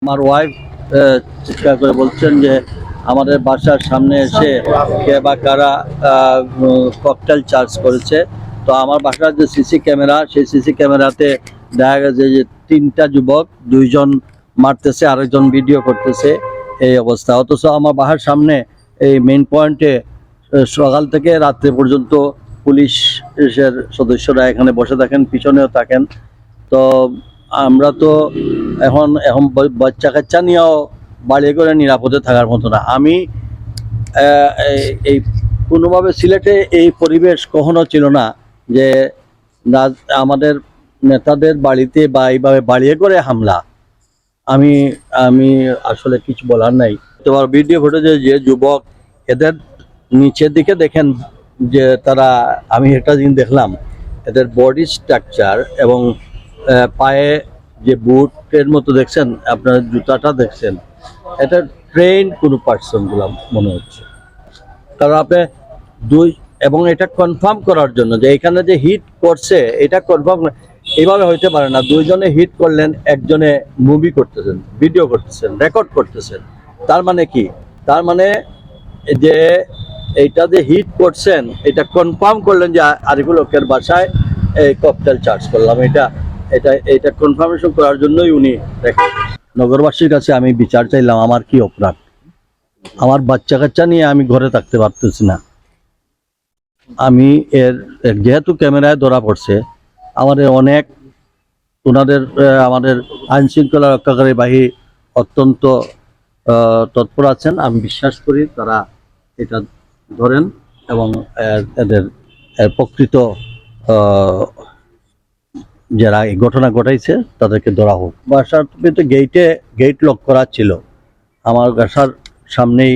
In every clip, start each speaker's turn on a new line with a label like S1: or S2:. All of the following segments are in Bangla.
S1: আমার ওয়াইফ চিৎকার করে বলছেন যে আমাদের বাসার সামনে এসে কে বা কারা ককটেল চার্জ করেছে। তো আমার বাসার যে সিসি ক্যামেরা, সেই সিসি ক্যামেরাতে দেখা গেছে যে 3টা যুবক, 2জন মারতেছে, আরেকজন ভিডিও করতেছে, এই অবস্থা। অথচ আমার বাসার সামনে এই মেইন পয়েন্টে সকাল থেকে রাত্রে পর্যন্ত পুলিশের সদস্যরা এখানে বসে থাকেন, পিছনেও থাকেন। তো আমরা তো এখন বাচ্চা কাচ্চা নিয়েও বাড়ি করে নিরাপদে থাকার মতো না। আমি এই কোনোভাবে সিলেটে এই পরিবেশ কখনো ছিল না যে আমাদের নেতাদের বাড়িতে বা এইভাবে বাড়িয়ে করে হামলা। আমি আমি আসলে কিছু বলার নাই। তোমার ভিডিও ফুটেজে যে যুবক, এদের নিচের দিকে দেখেন যে তারা, আমি একটা জিনিস দেখলাম, এদের বডি স্ট্রাকচার এবং পায়ে যে বুটের মতো দেখছেন, আপনার জুতাটা দেখছেন, এটা ট্রেন কোনো পার্সনগুলো মনে হচ্ছে। কারণ আপনি এবং এটা কনফার্ম করার জন্য যে এখানে যে হিট করছে, এটা কনফার্ম এইভাবে হইতে পারে না। 2জনে হিট করলেন, একজনে মুভি করতেছেন, ভিডিও করতেছেন, রেকর্ড করতেছেন। তার মানে কি? তার মানে যে এইটা যে হিট করছেন, এটা কনফার্ম করলেন যে আরিফুল হকের বাসায় এই ককটেল চার্জ করলাম। এটা কনফার্মেশন করার জন্যই উনি রেকর্ড। নগরবাসীর কাছে আমি বিচার চাইলাম, আমার কি অপরাধ? আমার বাচ্চা কাচ্চা নিয়ে আমি ঘরে থাকতে পারতেছি না। আমি যেহেতু ক্যামেরায় ধরা পড়ছে, আমাদের আমাদের আইন শৃঙ্খলা রক্ষাকারী বাহিনী অত্যন্ত তৎপর আছেন। আমি বিশ্বাস করি তারা এটা ধরেন এবং এদের প্রকৃত যারা এই ঘটনা ঘটাইছে তাদেরকে ধরা হোক। বাসার গেট লক করা ছিল, আমার বাসার সামনেই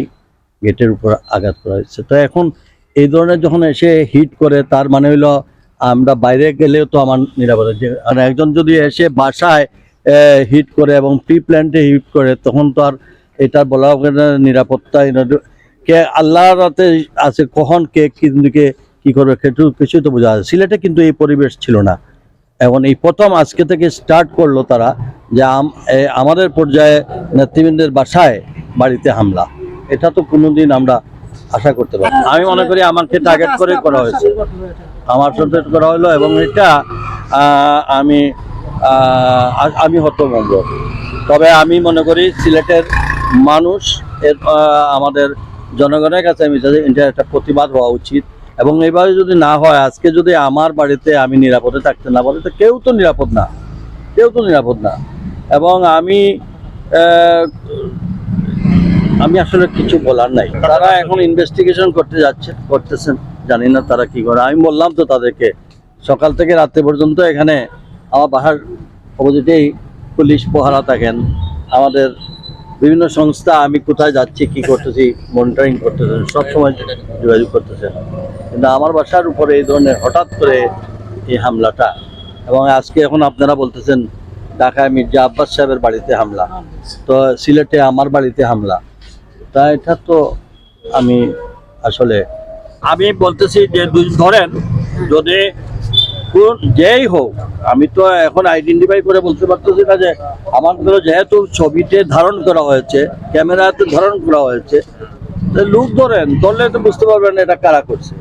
S1: গেটের উপর আঘাত করা হয়েছে। তো এখন এই ধরনের যখন এসে হিট করে, তার মানে হইলো আমরা বাইরে গেলেও তো আমার নিরাপদ। আর একজন যদি এসে বাসায় হিট করে এবং প্রি প্ল্যান্টে হিট করে, তখন তো আর এটা বলা হবে না নিরাপত্তা। কে আল্লাহর রাতে আছে, কখন কে কি করবে কিছুই তো বোঝা যায়। সিলেটে কিন্তু এই পরিবেশ ছিল না। এখন এই প্রথম আজকে থেকে স্টার্ট করলো তারা যে আমাদের পর্যায়ে নেতৃবৃন্দের বাড়িতে হামলা। এটা তো কোনোদিন আমরা আশা করতে পারি। আমি মনে করি আমাকে টার্গেট করে করা হয়েছে, আমার সাথে করা হলো, এবং এটা আমি হতভম্ব। তবে আমি মনে করি সিলেটের মানুষ, আমাদের জনগণের কাছে আমি এটা একটা প্রতিবাদ হওয়া উচিত। এবং এইভাবে যদি না হয়, আজকে যদি আমার বাড়িতে আমি নিরাপদে থাকতে না পারি, তো কেউ তো নিরাপদ না। এবং আমি আসলে কিছু বলার নাই। তারা এখন ইনভেস্টিগেশন করতেছেন, জানি না তারা কি করে। আমি বললাম তো তাদেরকে, সকাল থেকে রাত্রে পর্যন্ত এখানে আমার বাসার অপোজিটেই পুলিশ পহারা থাকেন। আমাদের বিভিন্ন সংস্থা আমি কোথায় যাচ্ছি, কি করতেছি, মনিটরিং করতেছেন, সবসময় যোগাযোগ করতেছেন। কিন্তু আমার বাসার উপরে এই ধরনের হঠাৎ করে এই হামলাটা, এবং আজকে এখন আপনারা বলতেছেন ঢাকায় মির্জা আব্বাস সাহেবের বাড়িতে হামলা, তো সিলেটে আমার বাড়িতে হামলা। তা এটা তো আমি বলতেছি যে ধরেন যদি যেই হোক, আমি তো এখন আইডেন্টিফাই করে বলতে পারতেছি না যে আমার যেহেতু ছবিতে ধারণ করা হয়েছে, ক্যামেরাতে ধারণ করা হয়েছে, লোক ধরলে তো বুঝতে পারবেন এটা কারা করছে।